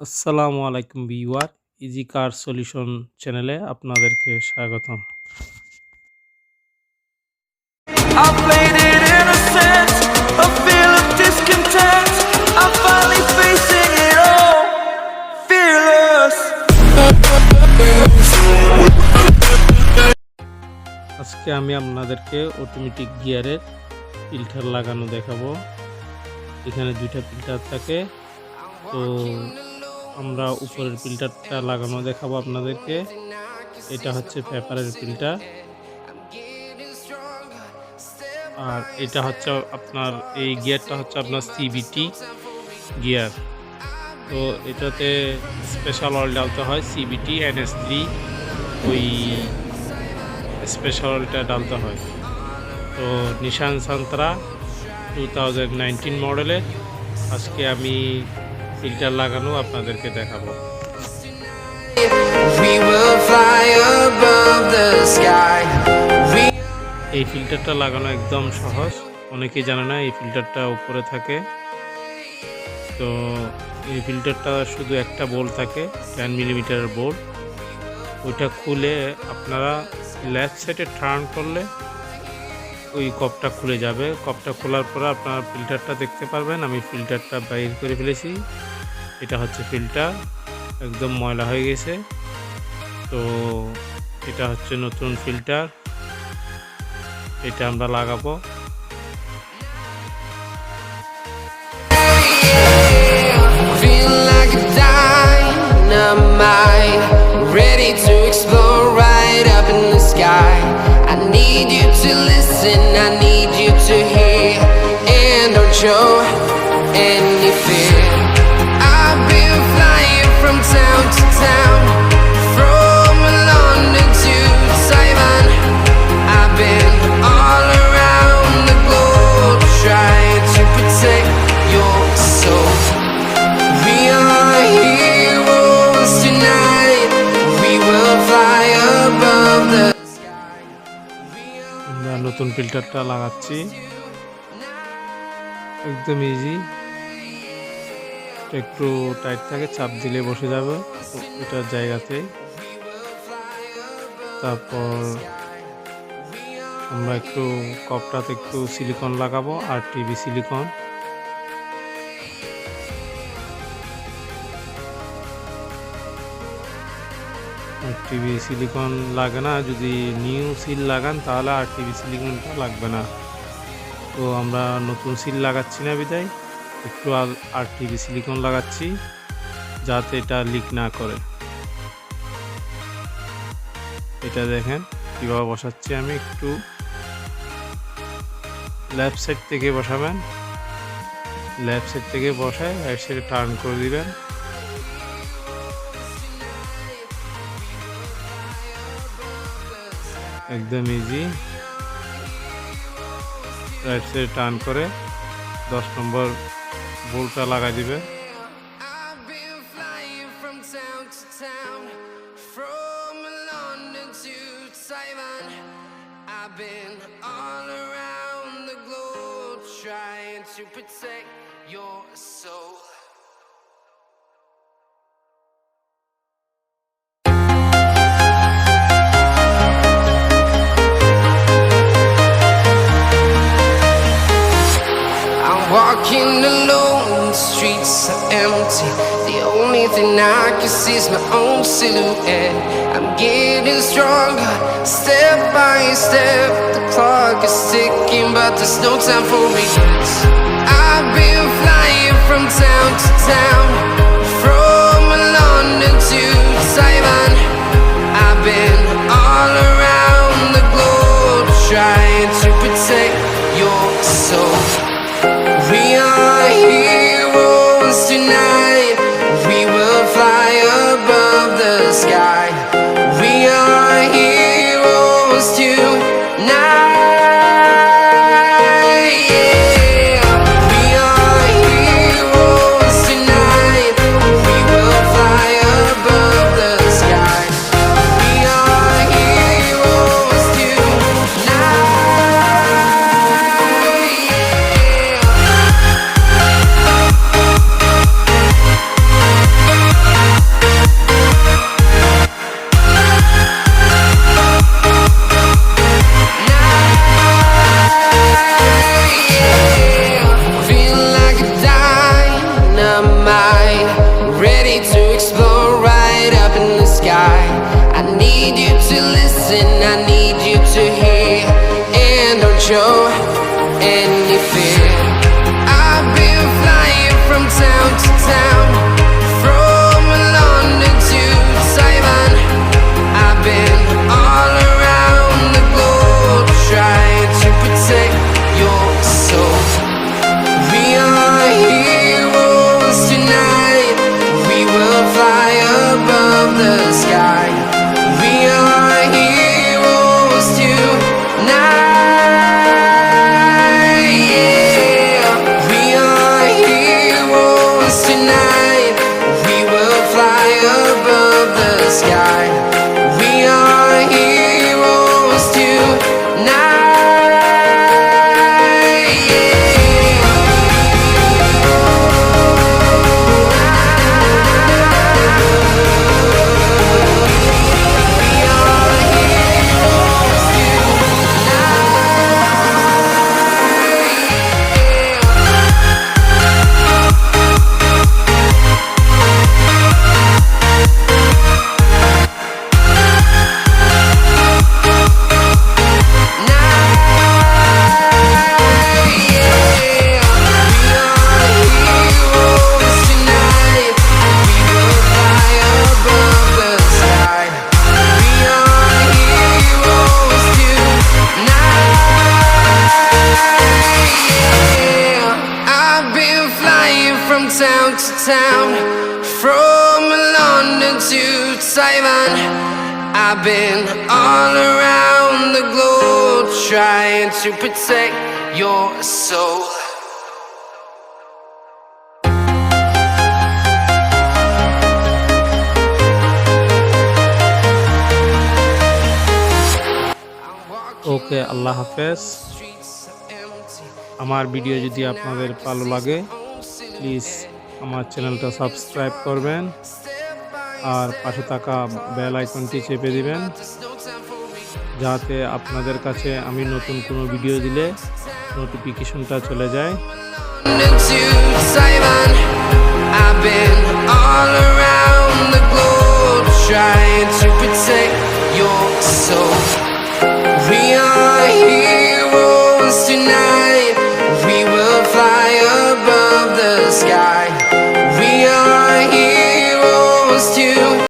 assalamualaikum viewer easy কার solution চ্যানেলে আপনাদেরকে স্বাগতম। I played it innocent, a feel of discontent. I'm finally facing it all, fearless. আজকে আমি আপনাদেরকে অটোমেটিক গিয়ারের ফিল্টার লাগানো দেখাবো। এখানে দুইটা ফিল্টার থাকে, তো আমরা উপরের ফিল্টারটা লাগানো দেখাবো আপনাদেরকে। এটা হচ্ছে পেপারের ফিল্টার, আর এটা হচ্ছে আপনার এই গিয়ারটা হচ্ছে আপনার সিবিটি গিয়ার। তো এটাতে স্পেশাল অয়েল ডালতে হয়, সিবিটি NS3 ওই স্পেশাল অয়েলটা ডালতে হয়। তো নিশান সেন্ট্রা 2019 মডেলের আজকে আমি ফিল্টার লাগানো আপনাদেরকে দেখাবো। এই ফিল্টারটা লাগানো একদম সহজ, অনেকেই জানে না এই ফিল্টারটা উপরে থাকে। তো এই ফিল্টারটা শুধু একটা বোল্ট থাকে, 10 মিলিমিটারের বোল্ট। ওইটা খুলে আপনারা লেফট সাইডে টার্ন করলে ওই কপটা খুলে যাবে। কপটা খোলার পরে আপনারা ফিল্টারটা দেখতে পারবেন। আমি ফিল্টারটা বাইর করে ফেলেছি। এটা হচ্ছে ফিল্টার, একদম ময়লা হয়ে গেছে। তো এটা হচ্ছে নতুন ফিল্টার, এটা আমরা লাগাবো। Ready to explore right up in the sky. I need you to listen, I need you to hear, and don't show any fear. I've been flying from town to town, from London to Taiwan. I've been all around the globe trying to protect your soul. We are heroes tonight, we will fly above the sky. আমরা নতুন ফিল্টারটা লাগাচ্ছি, একদম easy. একটু tight থাকে, চাপ দিলে বসে যাবে এটার জায়গাতে। তারপর আমরা একটু কপটাতে একটু সিলিকন লাগাবো, আর টিভি সিলিকন। টিভি সিলিকন লাগে না, যদি নিউ সিল লাগান তাহলে আর টিভি সিলিকনটা লাগবে না। তো আমরা নতুন সিল লাগাচ্ছি না বিদায় একটু আর টিভি সিলিকন লাগাচ্ছি, যাতে এটা লিক না করে। এটা দেখেন কীভাবে বসাচ্ছি আমি। একটু লেফট সাইড থেকে বসাবেন, লেফট সাইড থেকে বসায় রাইট সাইডে টার্ন করে দিবেন। একদম ইজি। রাইট সাইডে টার্ন করে 10 নম্বর বোল্টটা লাগাই দিবে। I've been flying from town to town, from London to Taiwan. I've been all around the globe trying to protect your soul. Walking alone, the streets are empty. The only thing I can see is my own silhouette. I'm getting stronger, step by step. The clock is ticking, but there's no time for regrets. I've been flying from town to town, from London to Taiwan. I've been all around the globe trying to protect your soul. We are heroes tonight, we will fly above the sky. We are heroes tonight, yeah. We are heroes tonight, we will fly above the sky. We are heroes tonight, yeah. mind, ready to explore right up in the sky. I need you to listen, I need you to hear, and don't show any fear. I've been flying from town to town, from London to Taiwan. I've been all around the globe trying to protect your soul. We are heroes tonight, we will fly above the sky. We are heroes tonight, yeah. We are heroes tonight, we will fly above the sky. We are heroes tonight, yeah. Town to town, from London to Taiwan. I've been all around the globe trying to protect your soul. ওকে, আল্লাহ হাফেজ। আমার video যদি আপনাদের ভালো লাগে please আমার চ্যানেলটা subscribe করবেন আর পাশে থাকা বেল আইকনটি চেপে দিবেন যাতে আপনাদের কাছে আমি নতুন কোনো ভিডিও দিলে নোটিফিকেশনটা চলে যায়। I've been